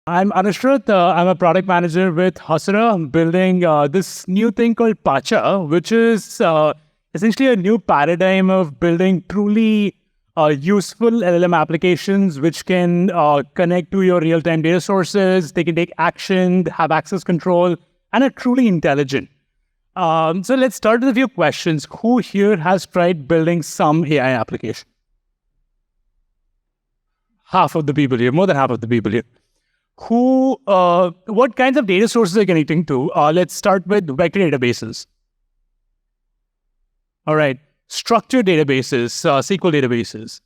I'm Anushrut. I'm a product manager with Hasura. I'm building this new thing called Pacha, which is essentially a new paradigm of building truly useful LLM applications which can connect to your real-time data sources. They can take action, have access control, and are truly intelligent. So let's start with a few questions. Who here has tried building some AI application? Half of the people here, more than half of the people here. What kinds of data sources are you connecting to? Let's start with vector databases. All right, structured databases, SQL databases.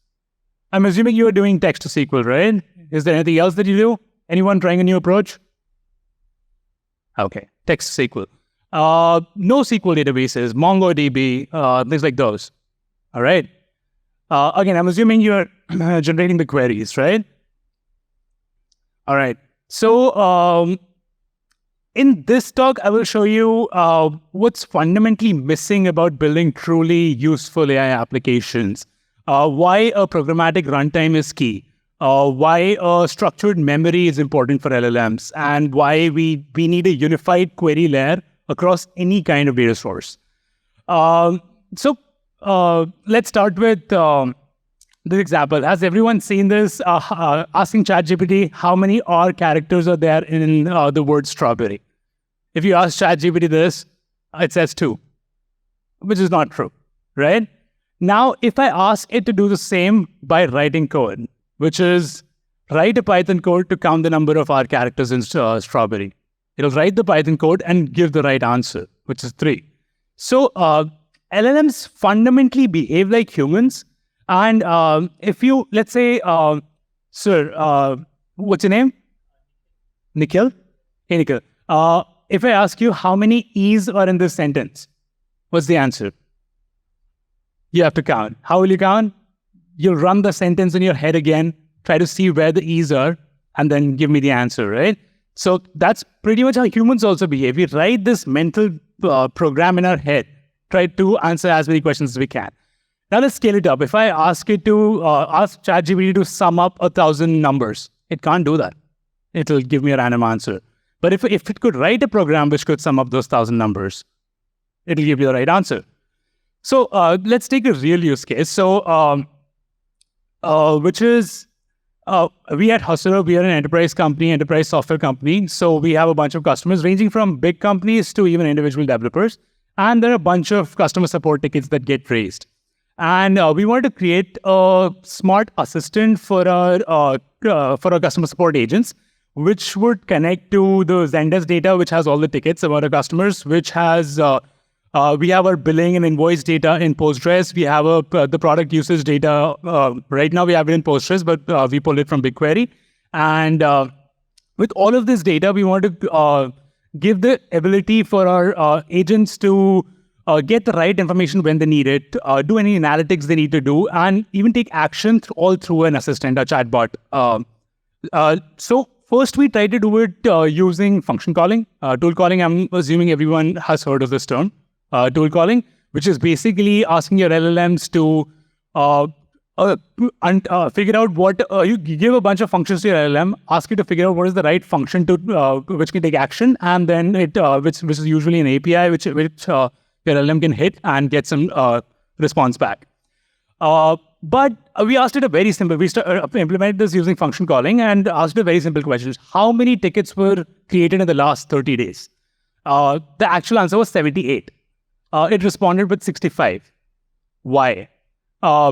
I'm assuming you are doing text to SQL, right? Is there anything else that you do? Anyone trying a new approach? Okay, text to SQL. NoSQL databases, MongoDB, things like those. All right. Again, I'm assuming you're generating the queries, right? All right. So in this talk, I will show you what's fundamentally missing about building truly useful AI applications. Why a programmatic runtime is key. Why a structured memory is important for LLMs, and why we need a unified query layer across any kind of data source. So let's start with this example. Has everyone seen this? Asking ChatGPT how many R characters are there in the word strawberry. If you ask ChatGPT this, it says 2, which is not true, right? Now, if I ask it to do the same by writing code, which is write a Python code to count the number of R characters in strawberry, it'll write the Python code and give the right answer, which is 3. So LLMs fundamentally behave like humans. And if you, let's say, sir, what's your name? Nikhil? Hey, Nikhil. If I ask you how many E's are in this sentence, what's the answer? You have to count. How will you count? You'll run the sentence in your head again, try to see where the E's are, and then give me the answer, right? So that's pretty much how humans also behave. We write this mental program in our head, try to answer as many questions as we can. Now let's scale it up. If I ask it to ask ChatGPT to sum up 1,000 numbers, it can't do that. It'll give me a random answer. But if it could write a program which could sum up those 1,000 numbers, it'll give you the right answer. So let's take a real use case. So which is we at Hasura, we are an enterprise company, enterprise software company. So we have a bunch of customers ranging from big companies to even individual developers. And there are a bunch of customer support tickets that get raised. And we wanted to create a smart assistant for our customer support agents, which would connect to the Zendesk data, which has all the tickets about our customers, which has, we have our billing and invoice data in Postgres. We have the product usage data. Right now we have it in Postgres, but we pull it from BigQuery. And with all of this data, we want to give the ability for our agents to get the right information when they need it, do any analytics they need to do, and even take action all through an assistant, a chatbot. So first we try to do it using function calling. Tool calling, I'm assuming everyone has heard of this term. Tool calling, which is basically asking your LLMs to figure out what, you give a bunch of functions to your LLM, ask it to figure out what is the right function to which can take action, and then it, which is usually an API, which your LLM can hit and get some response back. But we asked it a very simple, we implemented this using function calling and asked it a very simple question. How many tickets were created in the last 30 days? The actual answer was 78. It responded with 65. Why?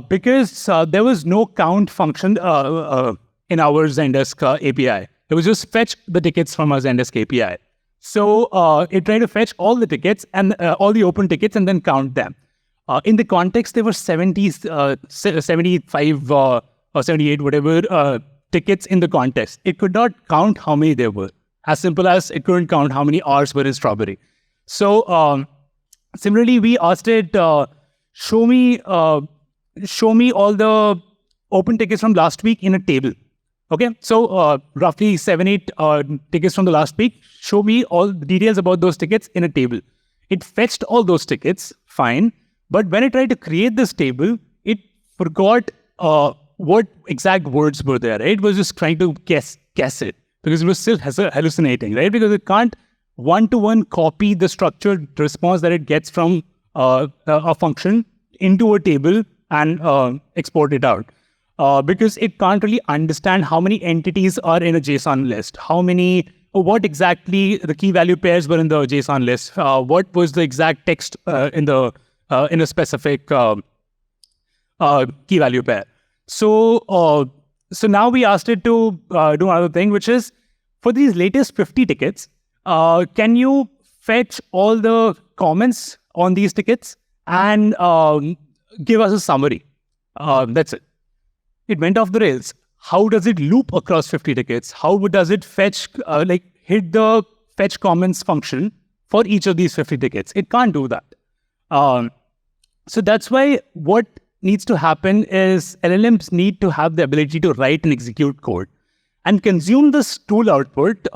Because there was no count function in our Zendesk API. It was just fetch the tickets from our Zendesk API. So it tried to fetch all the tickets and all the open tickets and then count them. In the context, there were 75 or 78, whatever tickets in the context. It could not count how many there were. As simple as it couldn't count how many R's were in strawberry. So similarly, we asked it, show me all the open tickets from last week in a table. Okay, so roughly 7-8 tickets from the last week. Show me all the details about those tickets in a table. It fetched all those tickets, fine. But when I tried to create this table, it forgot what exact words were there, right? It was just trying to guess it because it was still hallucinating, right? Because it can't one-to-one copy the structured response that it gets from a function into a table and export it out. Because it can't really understand how many entities are in a JSON list, what exactly the key value pairs were in the JSON list, what was the exact text in a specific key value pair. So now we asked it to do another thing, which is for these latest 50 tickets, can you fetch all the comments on these tickets and give us a summary? That's it. It went off the rails. How does it loop across 50 tickets? How does it fetch, hit the fetch comments function for each of these 50 tickets? It can't do that. So that's why what needs to happen is LLMs need to have the ability to write and execute code and consume this tool output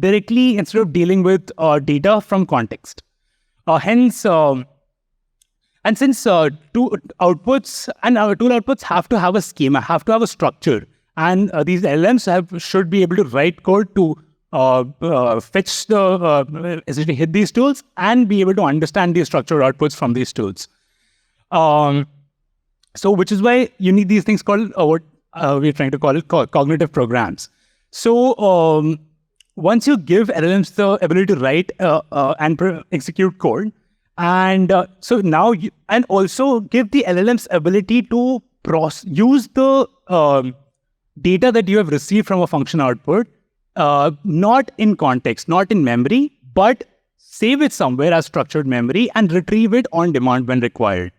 directly instead of dealing with data from context. And since tool outputs have to have a schema, have to have a structure, and these LLMs should be able to write code to fetch essentially hit these tools and be able to understand the structured outputs from these tools. So which is why you need these things called what we're trying to call it cognitive programs. So once you give LLMs the ability to write and execute code, and so now and also give the LLMs ability to use the data that you have received from a function output, not in context, not in memory, but save it somewhere as structured memory and retrieve it on demand when required.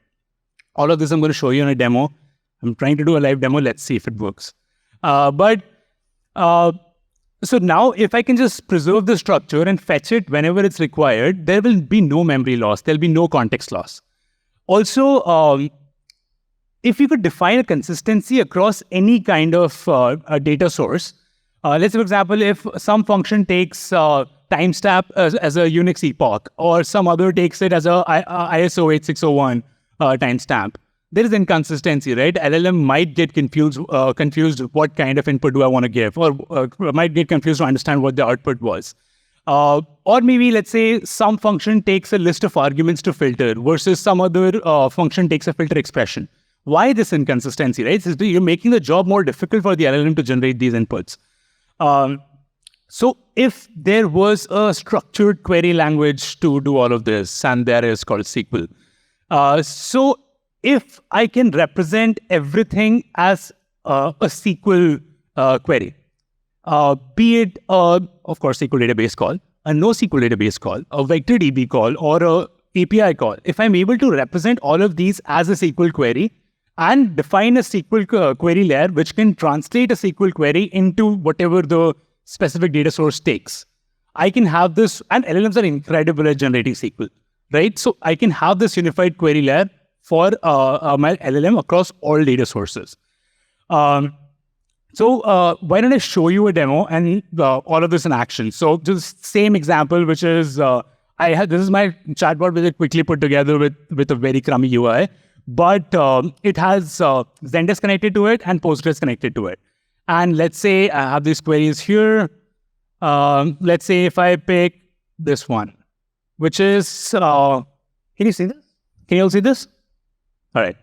All of this I'm going to show you in a demo. I'm trying to do a live demo. Let's see if it works. So now if I can just preserve the structure and fetch it whenever it's required, there will be no memory loss. There'll be no context loss. Also, if you could define a consistency across any kind of data source, let's say, for example, if some function takes timestamp as a Unix epoch, or some other takes it as a ISO 8601 timestamp, there is inconsistency, right? LLM might get confused what kind of input do I want to give, or might get confused to understand what the output was. Or maybe, let's say, some function takes a list of arguments to filter versus some other function takes a filter expression. Why this inconsistency, right? So you're making the job more difficult for the LLM to generate these inputs. So if there was a structured query language to do all of this, and there is called SQL. So if I can represent everything as a SQL query, be it, of course, SQL database call, a NoSQL database call, a vector DB call, or a API call, if I'm able to represent all of these as a SQL query and define a SQL query layer which can translate a SQL query into whatever the specific data source takes, I can have this, and LLMs are incredible at generating SQL, right? So I can have this unified query layer for my LLM across all data sources. So why don't I show you a demo and all of this in action? So just same example, which is this is my chatbot which I quickly put together with a very crummy UI, but it has Zendesk connected to it and Postgres connected to it. And let's say I have these queries here. Let's say if I pick this one, which is can you see this? Can you all see this? All right.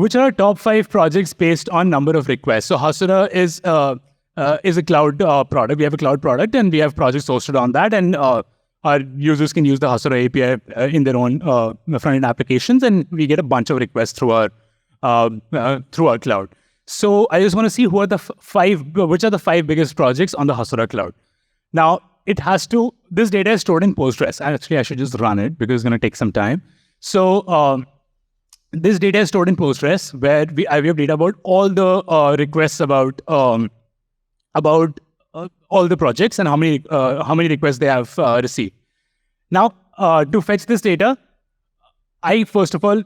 Which are our top 5 projects based on number of requests? So Hasura is a cloud product. We have a cloud product and we have projects hosted on that. And our users can use the Hasura API in their own front-end applications, and we get a bunch of requests through our cloud. So I just want to see which are the 5 biggest projects on the Hasura cloud. Now this data is stored in Postgres. Actually, I should just run it because it's going to take some time. So this data is stored in Postgres, where we have data about all the requests about all the projects and how many requests they have received. Now, to fetch this data, first of all,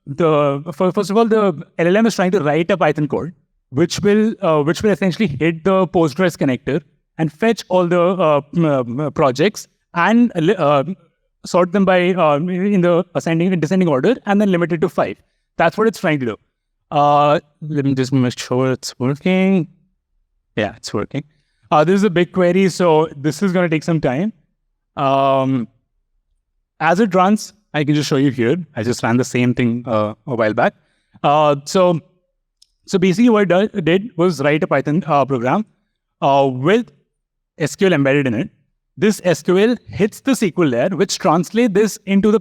the LLM is trying to write a Python code which will essentially hit the Postgres connector and fetch all the projects and sort them by in the ascending and descending order, and then limit it to 5. That's what it's trying to do. Let me just make sure it's working. Yeah, it's working. This is a big query, so this is going to take some time. As it runs, I can just show you here. I just ran the same thing a while back. So basically what it did was write a Python program with SQL embedded in it. This SQL hits the SQL layer, which translates this into the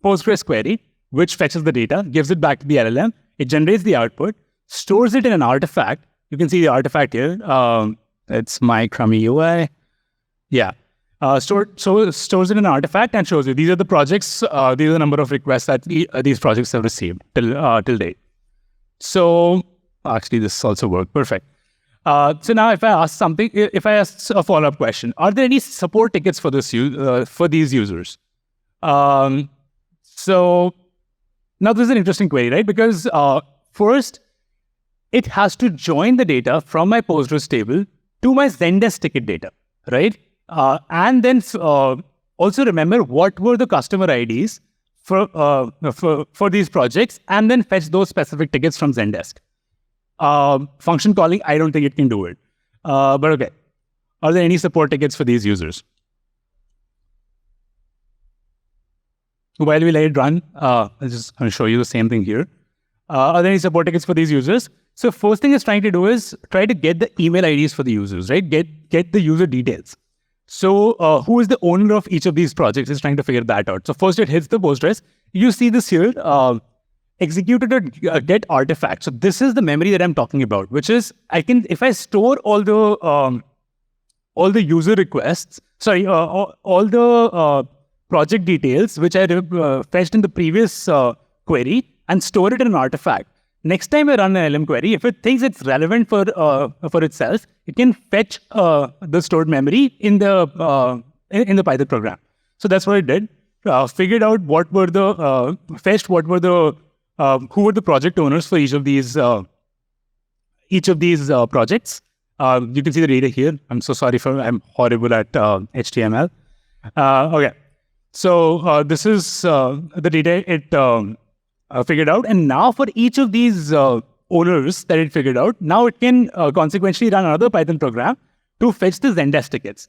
Postgres query, which fetches the data, gives it back to the LLM. It generates the output, stores it in an artifact. You can see the artifact here. It's my crummy UI. Yeah. Stores it in an artifact and shows you these are the projects, these are the number of requests that these projects have received till date. So actually this also worked perfect. So now if I ask a follow-up question, are there any support tickets for this for these users? So now this is an interesting query, right? Because first, it has to join the data from my Postgres table to my Zendesk ticket data, right? And then also remember what were the customer IDs for these projects, and then fetch those specific tickets from Zendesk. Function calling, I don't think it can do it. But okay, are there any support tickets for these users? While we let it run, I'm just going to show you the same thing here. Are there any support tickets for these users? So first thing it's trying to do is try to get the email IDs for the users, right? Get the user details. So who is the owner of each of these projects is trying to figure that out. So first it hits the Postgres. You see this here, executed a get artifact. So this is the memory that I'm talking about, which is if I store all the user requests, all the project details, which I fetched in the previous query, and store it in an artifact. Next time I run an LM query, if it thinks it's relevant for itself, it can fetch the stored memory in the Python program. So that's what it did. Figured out who were the project owners for each of these projects. You can see the data here. I'm so sorry I'm horrible at HTML. Okay, so this is the data it figured out, and now for each of these owners that it figured out, now it can consequentially run another Python program to fetch the Zendesk tickets.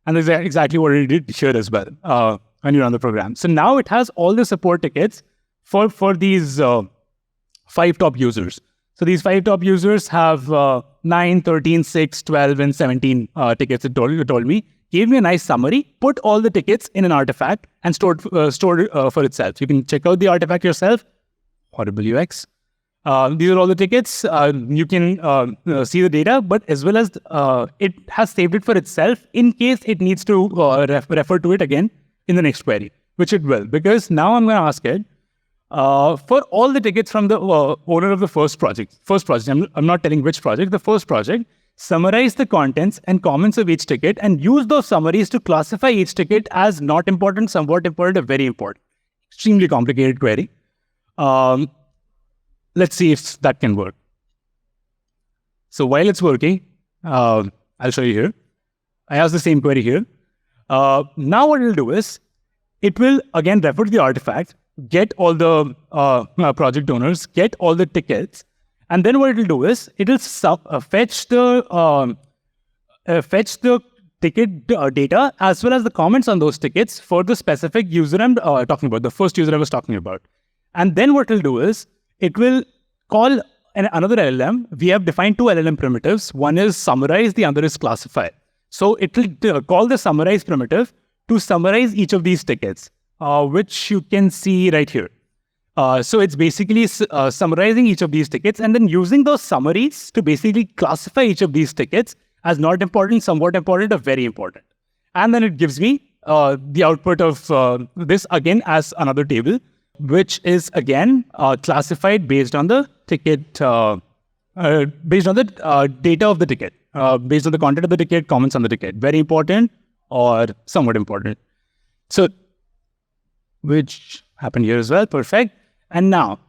And that's exactly what it did here as well when you run the program. So now it has all the support tickets for these 5 top users. So these 5 top users have 9, 13, 6, 12, and 17 tickets, it told me. Gave me a nice summary, put all the tickets in an artifact, and stored for itself. You can check out the artifact yourself. Horrible UX. These are all the tickets. You can see the data, but as well as it has saved it for itself in case it needs to refer to it again in the next query, which it will. Because now I'm going to ask it for all the tickets from the owner of the first project. I'm not telling which project. The first project. Summarize the contents and comments of each ticket, and use those summaries to classify each ticket as not important, somewhat important, or very important. Extremely complicated query. Let's see if that can work. So while it's working, I'll show you here. I asked the same query here. Now what it'll do is, it will again refer to the artifact, get all the project owners, get all the tickets, and then what it will do is, it will fetch the ticket data as well as the comments on those tickets for the specific user I'm talking about, the first user I was talking about. And then what it will do is, it will call another LLM. We have defined 2 LLM primitives. One is summarize, the other is classify. So it will call the summarize primitive to summarize each of these tickets, which you can see right here. So it's basically summarizing each of these tickets and then using those summaries to basically classify each of these tickets as not important, somewhat important, or very important. And then it gives me the output of this again as another table, which is again classified based on the ticket, based on the data of the ticket, based on the content of the ticket, comments on the ticket, very important or somewhat important. So, which happened here as well, perfect. And now,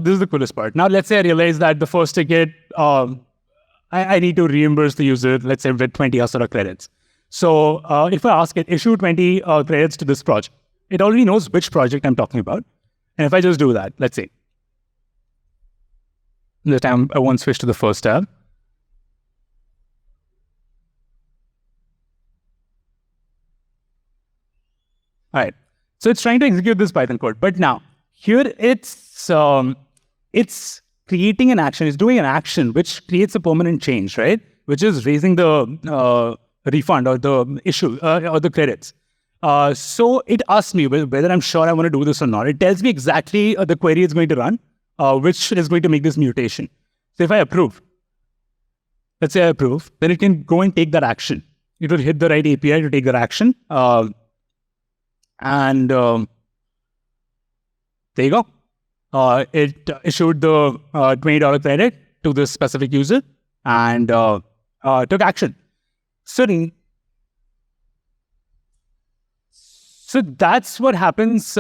This is the coolest part. Now, let's say I realize that the first ticket, I need to reimburse the user, let's say with 20 Hasura credits. So if I ask it, issue 20 credits to this project, it already knows which project I'm talking about. And if I just do that, let's say, this time I won't switch to the first tab. All right. So it's trying to execute this Python code. But now, here it's creating an action. It's doing an action which creates a permanent change, right? Which is raising the refund or the issue or the credits. So it asks me whether I'm sure I want to do this or not. It tells me exactly the query it's going to run, which is going to make this mutation. So if I approve, let's say I approve, then it can go and take that action. It will hit the right API to take that action. And there you go. It issued the $20 credit to this specific user and took action. So that's what happens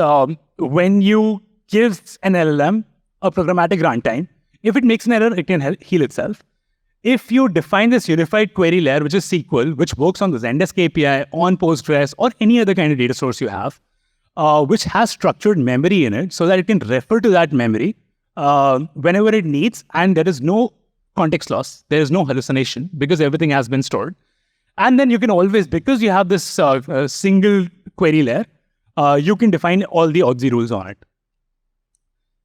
when you give an LLM a programmatic runtime. If it makes an error, it can heal itself. If you define this unified query layer, which is SQL, which works on the Zendesk API, on Postgres, or any other kind of data source you have, which has structured memory in it so that it can refer to that memory whenever it needs, and there is no context loss, there is no hallucination because everything has been stored. And then you can always, because you have this single query layer, you can define all the OGSI rules on it.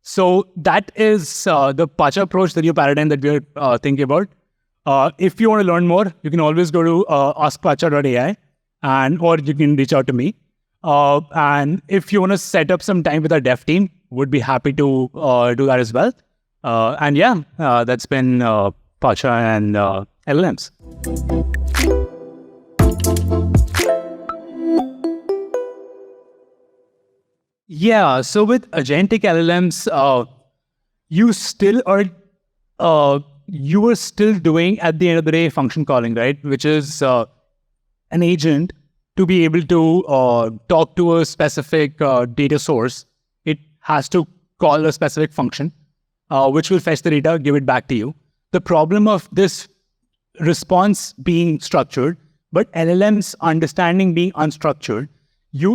So that is the Pacha approach, the new paradigm that we are thinking about. If you want to learn more, you can always go to askpacha.ai or you can reach out to me. And if you want to set up some time with our dev team, would be happy to do that as well. And yeah, that's been Pacha and LLMs. Yeah, so with agentic LLMs, you are still doing, at the end of the day, function calling, right? Which is an agent to be able to talk to a specific data source. It has to call a specific function, which will fetch the data, give it back to you. The problem of this response being structured, but LLMs understanding being unstructured,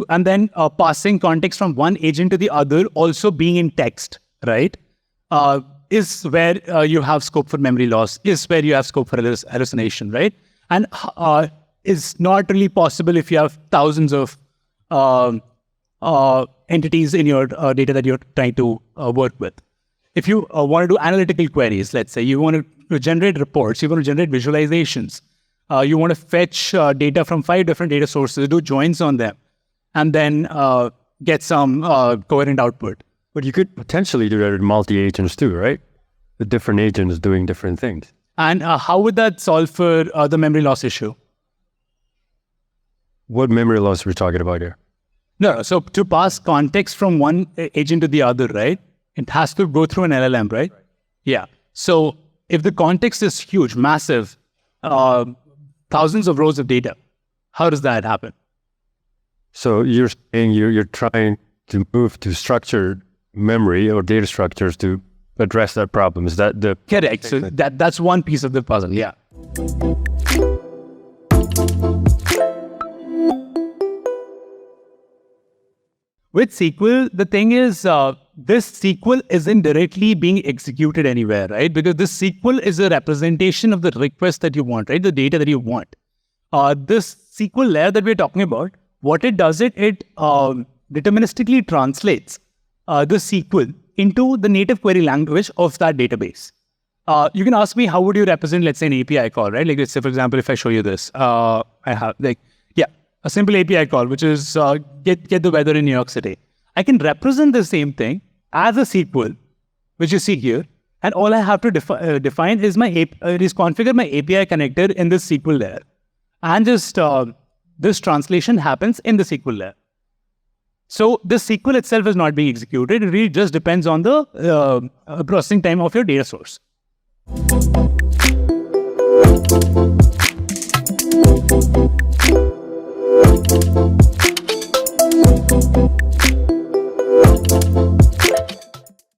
and then passing context from one agent to the other, also being in text, right? Is where you have scope for memory loss, is where you have scope for hallucination, right? And is not really possible if you have thousands of entities in your data that you're trying to work with. If you want to do analytical queries, let's say you want to generate reports, you want to generate visualizations, you want to fetch data from 5 different data sources, do joins on them, and then get some coherent output. But you could potentially do that with multi-agents too, right? The different agents doing different things. And how would that solve for the memory loss issue? What memory loss are we talking about here? No, so to pass context from one agent to the other, right? It has to go through an LLM, right? Yeah. So if the context is huge, massive, thousands of rows of data, how does that happen? So you're saying you're trying to move to structured memory or data structures to address that problem. Is that the... Correct. So that's one piece of the puzzle, yeah. With SQL, the thing is, this SQL isn't directly being executed anywhere, right? Because this SQL is a representation of the request that you want, right? The data that you want. This SQL layer that we're talking about, what it does, it deterministically translates the SQL into the native query language of that database. You can ask me, how would you represent, let's say, an API call, right? Like, let's say, for example, if I show you this, I have, like, yeah, a simple API call, which is get the weather in New York City. I can represent the same thing as a SQL, which you see here, and all I have to define is configure my API connector in this SQL layer, and just this translation happens in the SQL layer. So the SQL itself is not being executed. It really just depends on the processing time of your data source.